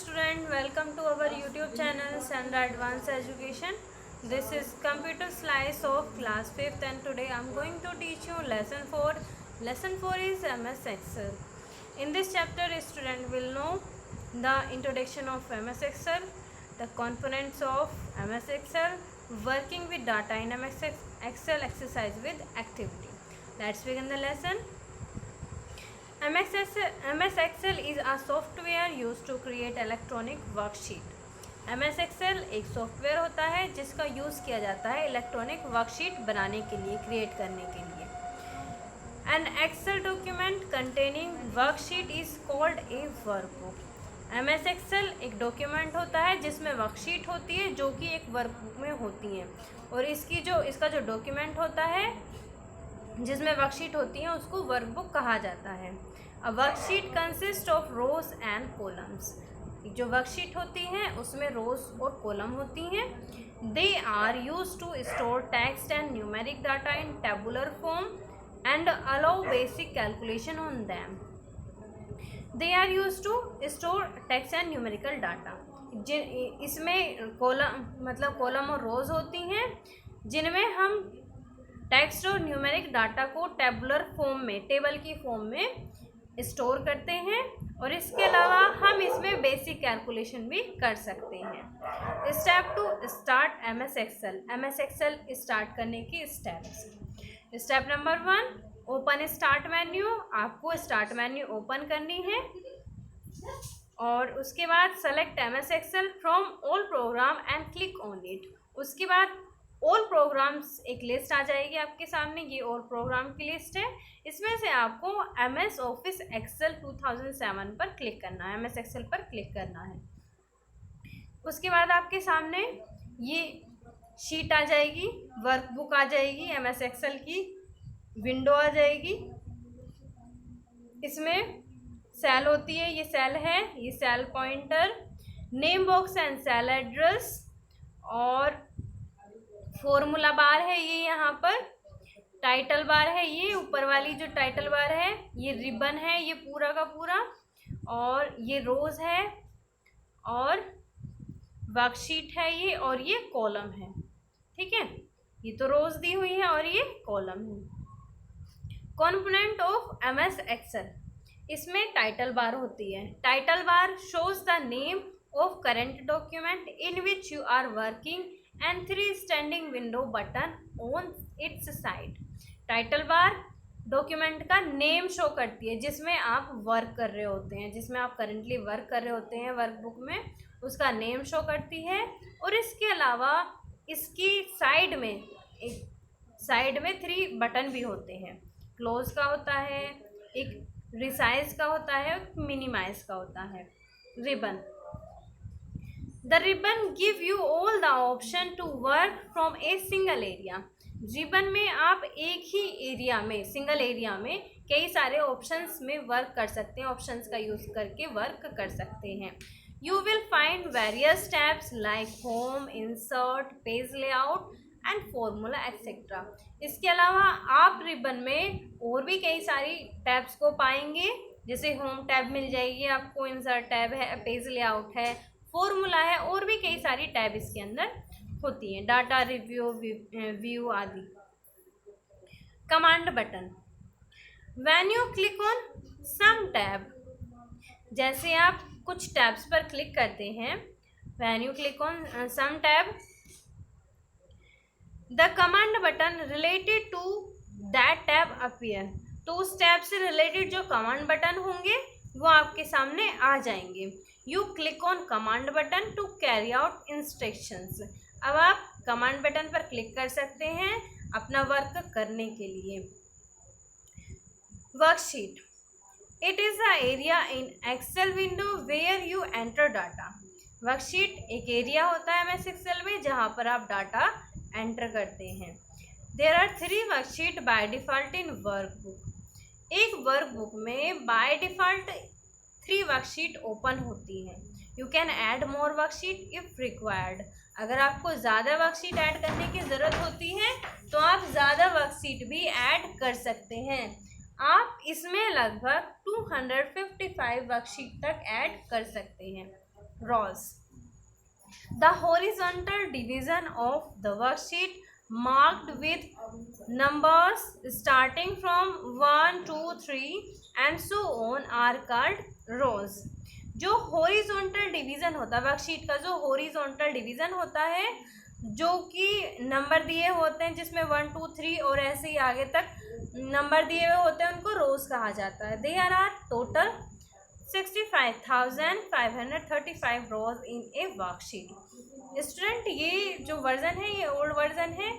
student, welcome to our YouTube channel Sandra Advanced Education. This is computer slice of class 5th and today I am going to teach you lesson 4. Lesson 4 is MS Excel. In this chapter, student will know the introduction of MS Excel, the components of MS Excel, working with data in MS Excel, exercise with activity. Let's begin the lesson. MS Excel is a software used to create electronic worksheet. MS Excel एक software होता है जिसका use किया जाता है electronic worksheet बनाने के लिए, क्रिएट करने के लिए. An Excel document containing worksheet is called a workbook. MS Excel एक डॉक्यूमेंट होता है जिसमें वर्कशीट होती है जो कि एक वर्कबुक में होती हैं, और इसका जो डॉक्यूमेंट होता है जिसमें वर्कशीट होती है उसको वर्कबुक कहा जाता है. A worksheet consist of rows and columns. जो वर्कशीट होती हैं उसमें रोज और कॉलम होती हैं. They are use to store text and numeric data in tabular form and allow basic calculation on them. They are use to store text and numerical data. इसमें column और rows होती हैं जिनमें हम text और numeric data को tabular form में, table की फॉर्म में स्टोर करते हैं, और इसके अलावा हम इसमें बेसिक कैलकुलेशन भी कर सकते हैं. Step to start MS Excel. MS Excel start करने की steps. Step number 1, open start menu. आपको स्टार्ट मेन्यू ओपन करनी है और उसके बाद select MS Excel from all program and click on it. उसके बाद ऑल प्रोग्राम्स एक लिस्ट आ जाएगी आपके सामने. ये ऑल प्रोग्राम की लिस्ट है. इसमें से आपको MS ऑफिस एक्सेल 2007 पर क्लिक करना है, MS एक्सेल पर क्लिक करना है. उसके बाद आपके सामने ये शीट आ जाएगी, वर्कबुक आ जाएगी, MS एक्सेल की विंडो आ जाएगी. इसमें सेल होती है, ये सेल है, ये cell pointer, name box and cell address, और फॉर्मूला बार है ये यहाँ पर, टाइटल बार है ये ऊपर वाली जो टाइटल बार है, ये रिबन है ये पूरा का पूरा, और ये रोज है, और वर्कशीट है ये, और ये कॉलम है. ठीक है, ये तो रोज दी हुई है और ये कॉलम है. Component of MS Excel. इसमें टाइटल बार होती है. Title bar shows the name of current document in which you are working and 3 standing window button on its side. Title bar document का नेम शो करती है जिसमें आप work कर रहे होते हैं, जिसमें आप करेंटली वर्क कर रहे होते हैं वर्कबुक में, उसका नेम शो करती है. और इसके अलावा इसकी साइड में 3 बटन भी होते हैं. क्लोज का होता है, एक रिसाइज का होता है, एक मिनिमाइज का होता है. Ribbon. The ribbon give you all the option to work from a single area. Ribbon में आप एक ही एरिया में, सिंगल एरिया में कई सारे ऑप्शंस में वर्क कर सकते हैं, ऑप्शंस का यूज़ करके वर्क कर सकते हैं. You will find various tabs like home, insert, page layout and formula etc. इसके अलावा आप रिबन में और भी कई सारी टैब्स को पाएंगे, जैसे होम टैब मिल जाएगी आपको, इंसर्ट टैब है, पेज लेआउट है, फॉर्मूला है, और भी कई सारी टैब इसके अंदर होती हैं, डाटा रिव्यू, व्यू आदि. Command button. When you click on some tab, जैसे आप कुछ टैब्स पर क्लिक करते हैं, when you click on some tab, the command button related to that tab appear. तो उस टैब से रिलेटेड जो कमांड बटन होंगे वो आपके सामने आ जाएंगे. You click on command button to carry out instructions. अब आप कमांड बटन पर क्लिक कर सकते हैं अपना वर्क करने के लिए. Worksheet. It is a area in Excel window where you enter data. Worksheet एक एरिया होता है MS एक्सेल में जहाँ पर आप डाटा एंटर करते हैं. There are 3 worksheet by default in workbook. एक वर्कबुक में बाय डिफ़ॉल्ट 3 वर्कशीट ओपन होती हैं. You can add more worksheet if required. अगर आपको ज़्यादा वर्कशीट ऐड करने की ज़रूरत होती है तो आप ज़्यादा वर्कशीट भी ऐड कर सकते हैं. आप इसमें लगभग 255 वर्कशीट तक ऐड कर सकते हैं. rows. The horizontal division of the worksheet marked with numbers starting from 1, 2, 3 and so on are called rows. जो हॉरिजॉन्टल डिवीज़न होता है वर्कशीट का, जो हॉरिजॉन्टल डिवीज़न होता है, जो कि नंबर दिए होते हैं जिसमें 1, 2, 3 और ऐसे ही आगे तक नंबर दिए हुए होते हैं, उनको रोज कहा जाता है. There are total 65,535 rows in a worksheet. Student, ये जो वर्जन है ये ओल्ड वर्जन है.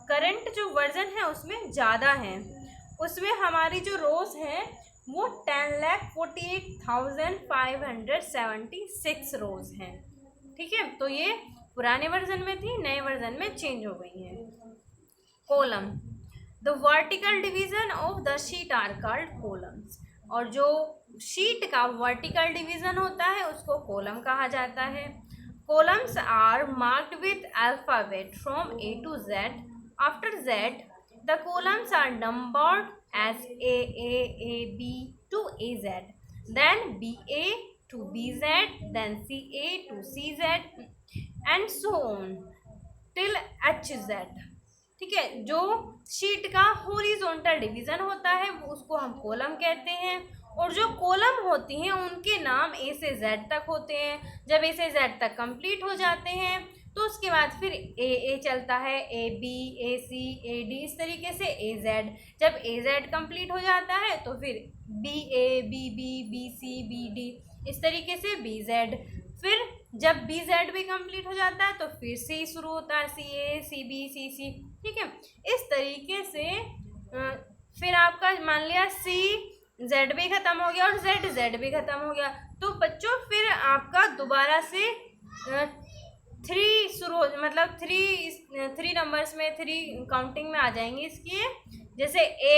करंट जो वर्जन है उसमें ज़्यादा है. उसमें हमारी जो रोज हैं वो 10,48,576 रोज हैं. ठीक है, तो ये पुराने वर्जन में थी, नए वर्जन में चेंज हो गई हैं. Column. The vertical division of the sheet are called columns. और जो शीट का वर्टिकल डिवीजन होता है उसको कॉलम कहा जाता है. Columns are marked with alphabet from A to Z. After Z the columns are numbered as A B to AZ, then BA to BZ, then CA to CZ and so on till HZ. ठीक है, जो sheet का horizontal division होता है वो उसको हम column कहते हैं. और जो कॉलम होती हैं उनके नाम A से Z तक होते हैं. जब A से Z तक कंप्लीट हो जाते हैं तो उसके बाद फिर A चलता है, AB, AC, AD, इस तरीके से AZ. जब AZ कंप्लीट हो जाता है तो फिर BA, BB, BC, BD, इस तरीके से BZ. फिर जब BZ भी कंप्लीट हो जाता है तो फिर C शुरू होता है, CA, CB, CC. ठीक है, इस तरीके से फिर आपका मान लिया Z भी ख़त्म हो गया और Z भी ख़त्म हो गया. तो बच्चों फिर आपका दोबारा से 3 शुरू हो, मतलब 3 नंबर्स में 3 काउंटिंग में आ जाएंगे इसकी. जैसे A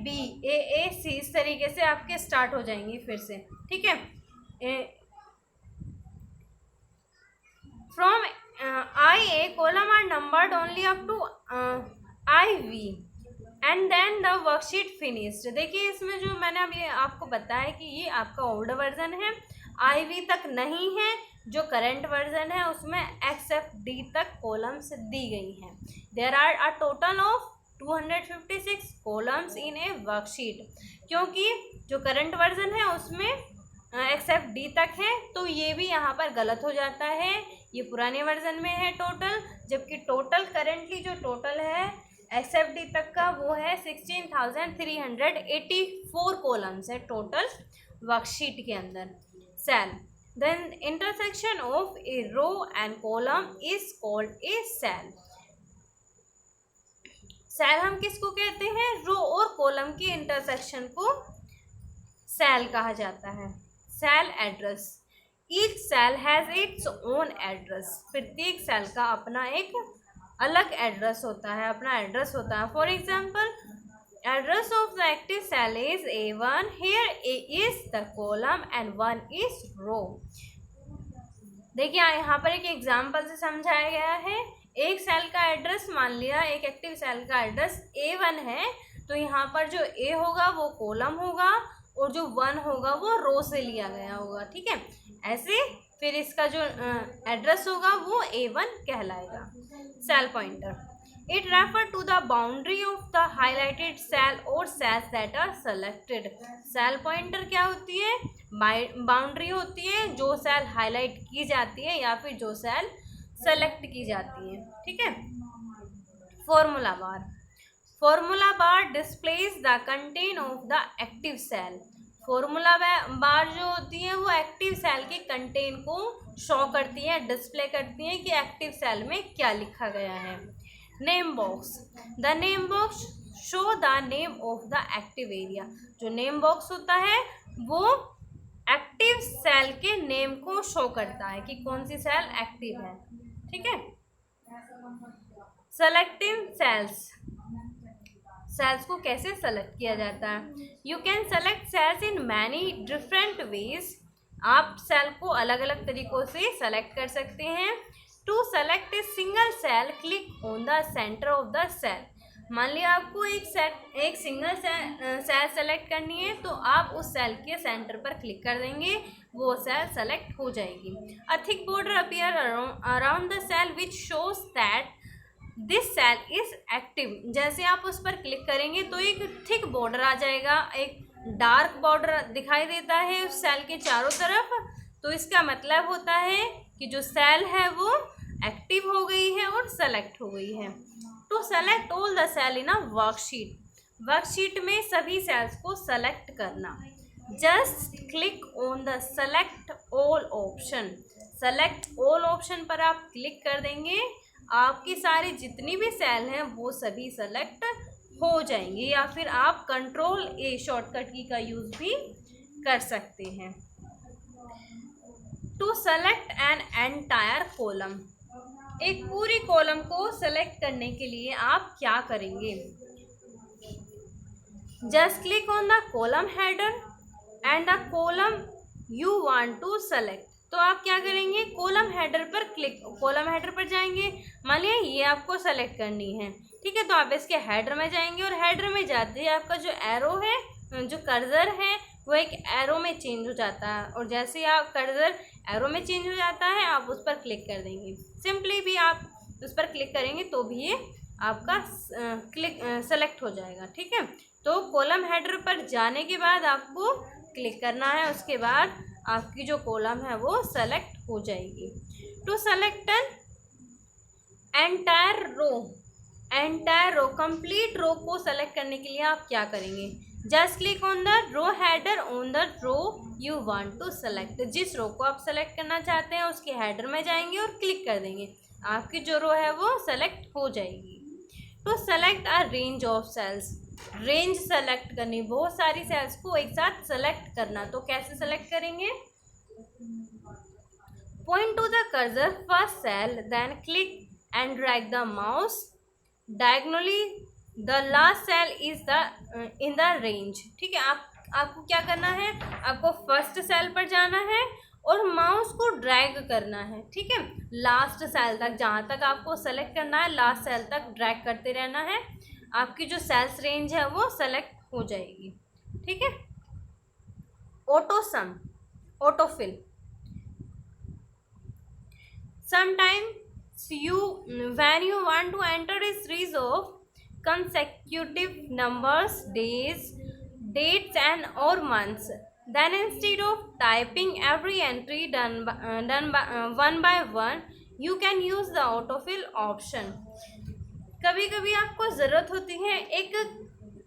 B, A C, इस तरीके से आपके स्टार्ट हो जाएंगी फिर से. ठीक है, from IA column are numbered only up to IV and then the worksheet finished. देखिए इसमें जो मैंने अभी आपको बताया कि ये आपका ओल्ड वर्जन है, IV तक नहीं है. जो करंट वर्जन है उसमें एक्सेप्ट D तक कॉलम्स दी गई हैं. There are a total of 256 columns in a worksheet. क्योंकि जो करंट वर्जन है उसमें एक्सेप्ट D तक है तो ये भी यहाँ पर गलत हो जाता है. ये पुराने वर्जन में है टोटल, जबकि टोटल करेंटली जो टोटल है एक्सेप्ट D तक का वो है 16,384 कॉलम्स है टोटल वर्कशीट के अंदर. Cell. Then intersection of a row and column is called a cell. Cell हम किसको कहते हैं? रो और कॉलम की इंटरसेक्शन को सेल कहा जाता है. Cell address. Each cell has its own address. प्रत्येक सेल का अपना एक अलग एड्रेस होता है, अपना एड्रेस होता है. For example, address of the active cell is A1. Here A is the column and 1 is row. देखिए यहाँ पर एक एग्जाम्पल से समझाया गया है. एक सेल का एड्रेस, मान लिया एक एक्टिव सेल का एड्रेस A1 है, तो यहाँ पर जो A होगा वो कॉलम होगा और जो 1 होगा वो रो से लिया गया होगा. ठीक है, ऐसे फिर इसका जो एड्रेस होगा वो A1 कहलाएगा. Cell pointer. It refers to the boundary of the highlighted cell or cells that are selected. Cell pointer क्या होती है? बाउंड्री होती है जो सेल हाईलाइट की जाती है या फिर जो सेल सेलेक्ट की जाती है. ठीक है. Formula bar. Formula bar displays the content of the active cell. Formula bar जो होती है वो एक्टिव सेल के कंटेंट को शो करती है, डिस्प्ले करती है कि एक्टिव सेल में क्या लिखा गया है. Name box. The name box show the name of the active area. जो नेम बॉक्स होता है वो एक्टिव सेल के नेम को शो करता है कि कौन सी सेल एक्टिव है. ठीक है. Selective sales. सेल्स को कैसे सेलेक्ट किया जाता है? You can select cells in many different ways. आप सेल को अलग अलग तरीक़ों से सेलेक्ट कर सकते हैं. To select a single cell, click on the center of the cell. मान लिया आपको एक सिंगल सेल सेलेक्ट करनी है, तो आप उस सेल के सेंटर पर क्लिक कर देंगे, वो सेल सेलेक्ट हो जाएगी। A thick border appear around the cell which shows that this cell is active. जैसे आप उस पर क्लिक करेंगे तो एक थिक बॉर्डर आ जाएगा, एक डार्क बॉर्डर दिखाई देता है उस सेल के चारों तरफ। तो इसका मतलब होता है कि जो सेल है वो एक्टिव हो गई है और सेलेक्ट हो गई है। To select all the cell in a worksheet, worksheet में सभी सेल्स को सेलेक्ट करना। Just click on the select all option, select all option पर आप क्लिक कर देंगे, आपकी सारी जितनी भी सेल हैं वो सभी सेलेक्ट हो जाएंगे। या फिर आप कंट्रोल ए शॉर्टकट की का यूज़ भी कर सकते हैं। To select an entire column, एक पूरी कॉलम को सेलेक्ट करने के लिए आप क्या करेंगे? Just click on the column header and the column you want to select. तो आप क्या करेंगे? कॉलम हेडर पर कॉलम हेडर पर जाएंगे। मान लिया ये आपको सेलेक्ट करनी है, ठीक है, तो आप इसके हेडर में जाएंगे और हेडर में जाते ही आपका जो एरो है, जो कर्सर है, वो एक एरो में चेंज हो जाता है। और जैसे ही आप कर्सर एरो में चेंज हो जाता है, आप उस पर क्लिक कर देंगे। सिंपली भी आप उस पर क्लिक करेंगे तो भी ये आपका सेलेक्ट हो जाएगा, ठीक है। तो कॉलम हेडर पर जाने के बाद आपको क्लिक करना है, उसके बाद आपकी जो कॉलम है वो सेलेक्ट हो जाएगी। To select an entire row, complete row को सेलेक्ट करने के लिए आप क्या करेंगे? Just click on the row header on the row you want to select. जिस रो को आप सेलेक्ट करना चाहते हैं उसके हेडर में जाएंगे और क्लिक कर देंगे, आपकी जो रो है वो सेलेक्ट हो जाएगी। To select a range of cells, range select करनी, बहुत सारी सेल्स को एक साथ सेलेक्ट करना। तो कैसे सेलेक्ट करेंगे? Point to the cursor first cell, then click and drag the mouse diagonally the last cell is the in the range, ठीक है। आपको क्या करना है? आपको फर्स्ट सेल पर जाना है और माउस को ड्रैग करना है, ठीक है, लास्ट सेल तक, जहाँ तक आपको सेलेक्ट करना है लास्ट सेल तक ड्रैग करते रहना है, आपकी जो सेल्स रेंज है वो सेलेक्ट हो जाएगी, ठीक है। Autofill, sometime when you want to enter a series of consecutive numbers, days, dates and or months, then instead of typing every entry done by one by one, you can use the autofill option. कभी कभी आपको ज़रूरत होती है एक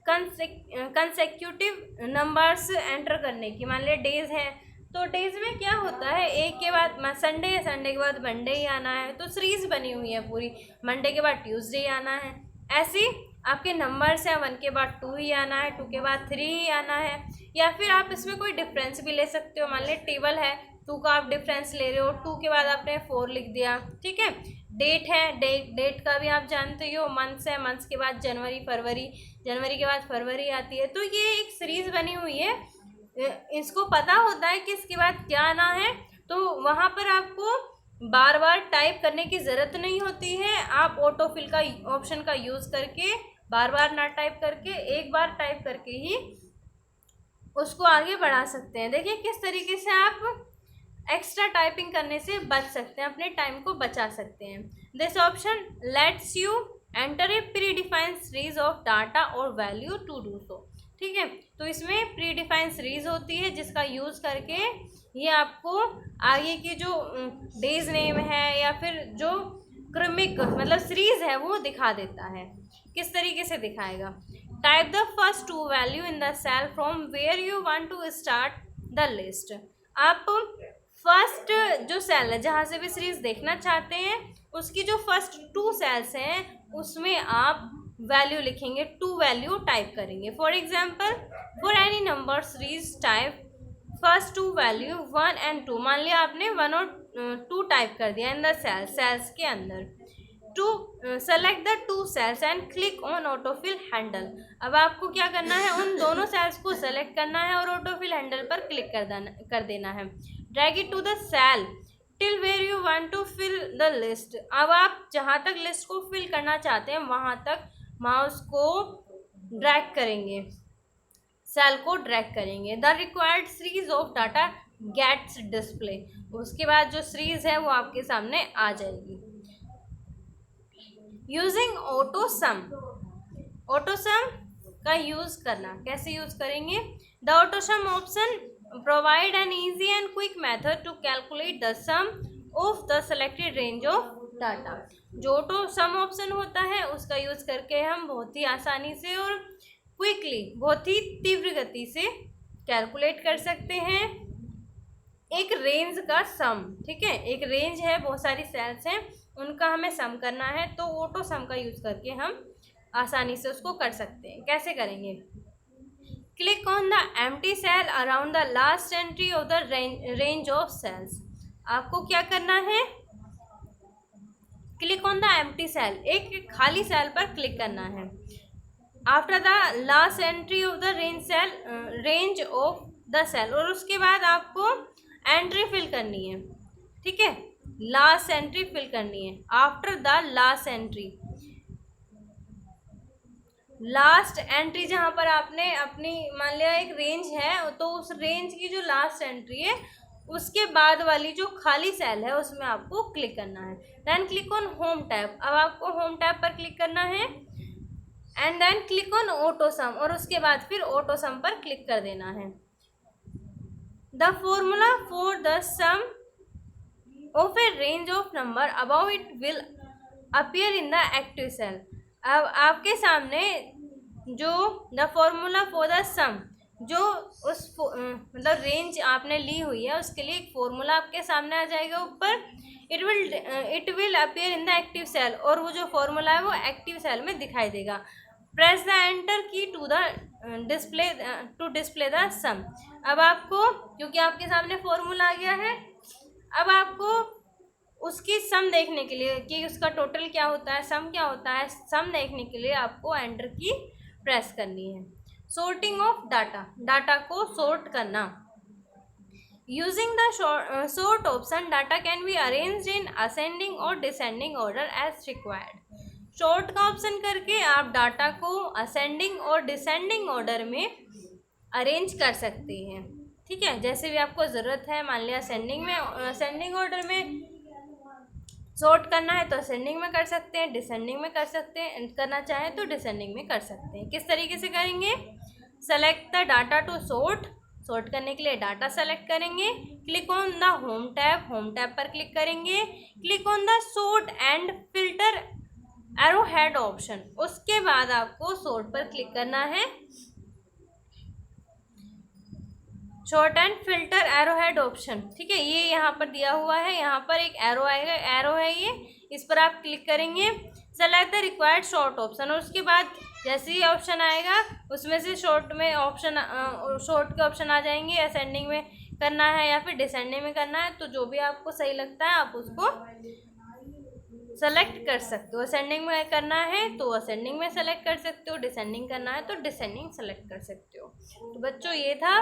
consecutive numbers enter करने की। मान लिया डेज है, तो डेज में क्या होता है, एक के बाद संडे है, संडे के बाद मंडे ही आना है, तो सीरीज बनी हुई है पूरी, मंडे के बाद ट्यूसडे आना है। ऐसे आपके नंबर्स हैं, 1 के बाद 2 ही आना है, 2 के बाद 3 ही आना है। या फिर आप इसमें कोई डिफरेंस भी ले सकते हो। मान लिया टेबल है, 2 का आप डिफरेंस ले रहे हो, 2 के बाद आपने 4 लिख दिया, ठीक है। डेट है, डेट का भी आप जानते हो। मंथ्स है, मंथ्स के बाद जनवरी फरवरी, जनवरी के बाद फरवरी आती है। तो ये एक सीरीज बनी हुई है, इसको पता होता है कि इसके बाद क्या आना है, तो वहाँ पर आपको बार बार टाइप करने की ज़रूरत नहीं होती है। आप ऑटोफिल का ऑप्शन का यूज़ करके बार बार ना टाइप करके एक बार टाइप करके ही उसको आगे बढ़ा सकते हैं। देखिए किस तरीके से आप एक्स्ट्रा टाइपिंग करने से बच सकते हैं, अपने टाइम को बचा सकते हैं। This option let's you enter a pre defined series of data और वैल्यू टू डू सो, ठीक है। तो इसमें प्री डिफाइंड सीरीज होती है जिसका यूज़ करके ये आपको आगे की जो डेज नेम है या फिर जो क्रमिक मतलब सीरीज है वो दिखा देता है। किस तरीके से दिखाएगा? Type the first 2 value in the cell from where you want to start the list. आप फर्स्ट जो सेल है जहाँ से भी सीरीज देखना चाहते हैं उसकी जो फर्स्ट 2 सेल्स हैं उसमें आप वैल्यू लिखेंगे, 2 वैल्यू टाइप करेंगे। For example for any number series type first 2 value 1 and 2। मान लिया आपने 1 और 2 टाइप कर दिया इन द सेल्स के अंदर। To select the 2 cells and click on autofill handle. अब आपको क्या करना है? उन दोनों सेल्स को सेलेक्ट करना है और ऑटोफिल हैंडल पर क्लिक कर देना है। Drag it to the cell till where you want to fill the list. अब आप जहाँ तक लिस्ट को फिल करना चाहते हैं वहाँ तक माउस को ड्रैग करेंगे, सेल को ड्रैग करेंगे, the required series of data gets display, उसके बाद जो सीरीज है वो आपके सामने आ जाएगी। Using auto sum, auto sum का यूज करना, कैसे यूज करेंगे? The auto sum option provide an easy and quick method to calculate the sum of the selected range of data. जो ऑटो सम ऑप्शन होता है उसका यूज करके हम बहुत ही आसानी से और क्विकली, बहुत ही तीव्र गति से कैलकुलेट कर सकते हैं एक रेंज का सम। ठीक है, एक रेंज है, बहुत सारी सेल्स हैं, उनका हमें सम करना है, तो ऑटो सम का यूज करके हम आसानी से उसको कर सकते हैं। कैसे करेंगे? Click on the empty cell around the last entry of the range of cells. आपको क्या करना है? Click on the empty cell, एक खाली सेल पर क्लिक करना है। After the last entry of the range of the cell, और उसके बाद आपको एंट्री फिल करनी है। ठीक है, लास्ट एंट्री फिल करनी है। After the last entry, last entry जहाँ पर आपने अपनी, मान लिया एक रेंज है, तो उस रेंज की जो लास्ट एंट्री है उसके बाद वाली जो खाली सेल है उसमें आपको क्लिक करना है। Then click on home tab, अब आपको होम टैब पर क्लिक करना है and then click on auto sum, और उसके बाद फिर ऑटो सम पर क्लिक कर देना है। The formula for the sum of a range of number above it will appear in the active cell. अब आपके सामने जो the formula for the sum, जो उस मतलब रेंज आपने ली हुई है उसके लिए एक फॉर्मूला आपके सामने आ जाएगा ऊपर। It will appear in the active cell, और वो जो फॉर्मूला है वो एक्टिव सेल में दिखाई देगा। प्रेस द एंटर की टू डिस्प्ले द सम। अब आपको, क्योंकि आपके सामने फॉर्मूला आ गया है, अब आपको उसकी सम देखने के लिए कि उसका टोटल क्या होता है, सम क्या होता है, सम देखने के लिए आपको एंटर की प्रेस करनी है। सॉर्टिंग ऑफ डाटा, डाटा को सॉर्ट करना। Using the sort option data can be arranged in ascending or descending order as required. Sort का ऑप्शन करके आप डाटा को असेंडिंग और डिसेंडिंग ऑर्डर में अरेंज कर सकते हैं। ठीक है, जैसे भी आपको ज़रूरत है, मान लिया असेंडिंग ऑर्डर में सॉर्ट करना है तो असेंडिंग में कर सकते हैं, डिसेंडिंग में कर सकते हैं, करना चाहें तो डिसेंडिंग में कर सकते हैं। किस तरीके से करेंगे? Select the data to sort, sort करने के लिए डाटा सेलेक्ट करेंगे। Click on the home tab, home tab पर क्लिक करेंगे। Click on the sort and filter arrow head option, उसके बाद आपको सॉर्ट पर क्लिक करना है। Sort and filter arrow head option, ठीक है, ये यहाँ पर दिया हुआ है, यहाँ पर एक एरो आएगा, एरो है ये, इस पर आप क्लिक करेंगे। Select the required short option, और उसके बाद जैसे ही ऑप्शन आएगा उसमें से शॉर्ट में ऑप्शन, शॉर्ट के ऑप्शन आ जाएंगे। असेंडिंग में करना है या फिर डिसेंडिंग में करना है, तो जो भी आपको सही लगता है आप उसको सेलेक्ट कर सकते हो। असेंडिंग में करना है तो असेंडिंग में सेलेक्ट कर सकते हो, डिसेंडिंग करना है तो डिसेंडिंग सेलेक्ट कर सकते हो। तो बच्चों, ये था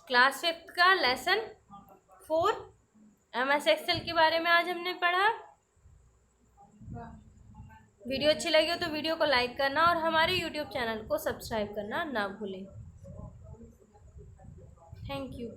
क्लास 5th का लेसन 4 MS एक्सेल के बारे में आज हमने पढ़ा। वीडियो अच्छी लगी हो तो वीडियो को लाइक करना और हमारे YouTube चैनल को सब्सक्राइब करना ना भूलें। Thank you.